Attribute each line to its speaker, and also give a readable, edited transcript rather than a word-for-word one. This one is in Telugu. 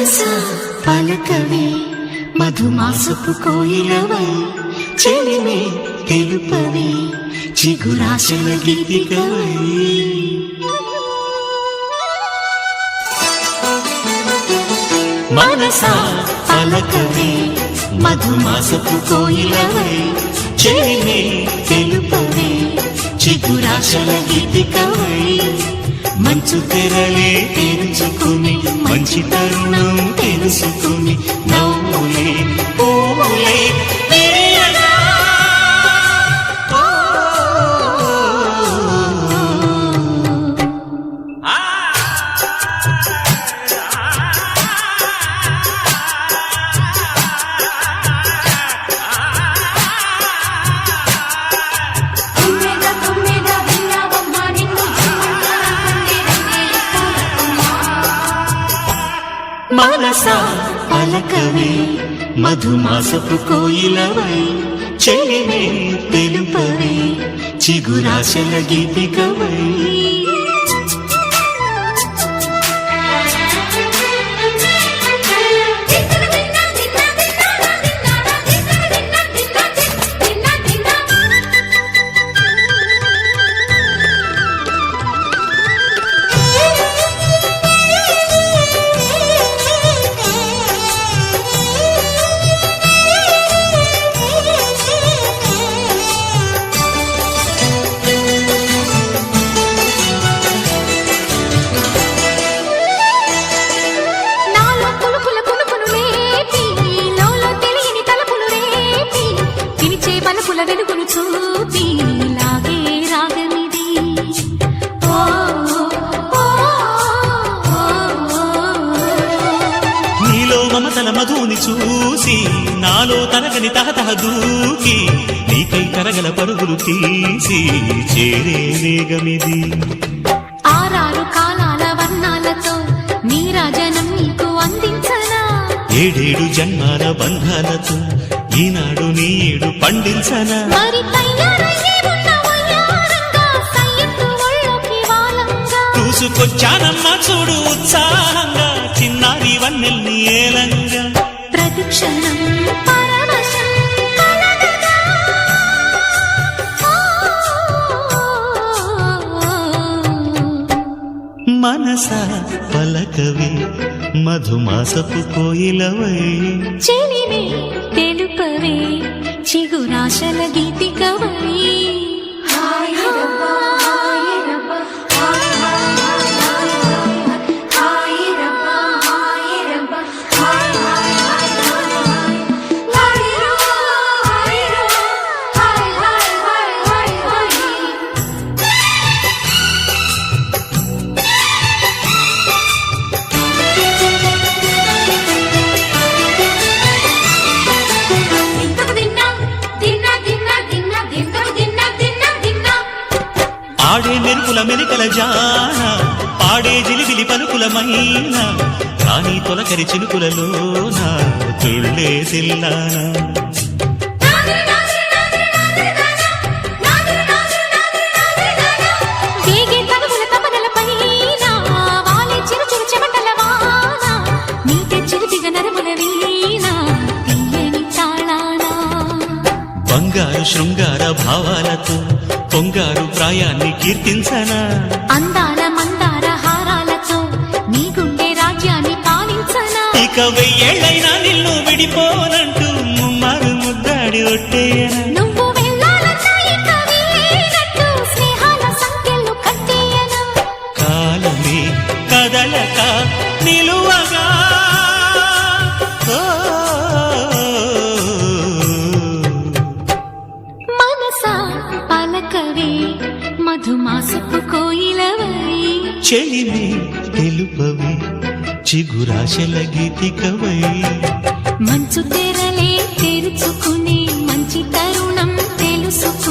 Speaker 1: మనసా పలకవే మధుమాసపు కోయిలవై చెలిమే తెలుపవే చిగురాశల గీతికవై మనసా పలకవే మధుమాసపు కోయిలవై చెలిమే తెలుపవే చిగురాశల గీతికవై మంచు తెరలే తెరుచుకుని మంచి తరుణం తెలుసుకుని నవ్వులే పూలే మనసా పలకవే మధుమాసపు కోయిలవై చెలిమే తెలుపవే చిగురాశల గీతికవై వెలుగును చూపి లాగే రాగమిది
Speaker 2: నీలో మమతల మధుని చూసి నాలో తనగని తహతహ దూకి నీకై కరగల పరుగులు తీసి చేరే వేగమిది
Speaker 1: ఆరారు కాలాల వర్ణాలతో నీరాజనం నీకు అందించనా
Speaker 2: ఏడేడు జన్మాల బంధాలతో ఈనాడు నీడు పండించనా
Speaker 1: మరి
Speaker 2: చూసుకొచ్చానమ్మా చూడు ఉత్సాహంగా చిన్నారి వన్నెల్ని ఏలంగా
Speaker 1: ప్రతిక్షణం
Speaker 2: మనసా పలకవే మధుమాసపు కోయిలవై
Speaker 1: చెలిమే తెలుపవే చిగురాశల గీతికవై
Speaker 2: ఆడే మెరుపుల మెలికల జాన పాడే జిలిబిలి పలుకుల మైనా కానీ తొలకరి చిలుకులలోన తుళ్ళే సిల్లానా బంగారు శృంగార భావాలతో పొంగారు ప్రాయాన్ని కీర్తించనా
Speaker 1: అందాల మందార హారాలతో నీ గుండె రాజ్యాన్ని పాలించనా
Speaker 2: ఇక వెయ్యేళ్ళైనా నిన్ను విడిపోనంటూ ముమ్మారు ముద్దాడి ఒట్టేయనా
Speaker 1: నువ్వు వెళ్ళాలన్నా ఇక వీలైనట్టు స్నేహాల సంఖ్యలు కట్టేయనా
Speaker 2: కాలమే కదలక నిలువగా
Speaker 1: మనసా పలకవే మధుమాసపు కోయిలవై
Speaker 2: చెలిమే తెలుపవే చిగురాశల గీతికవై
Speaker 1: మంచు తెరలే తెరుచుకుని మంచి తరుణం తెలుసుకో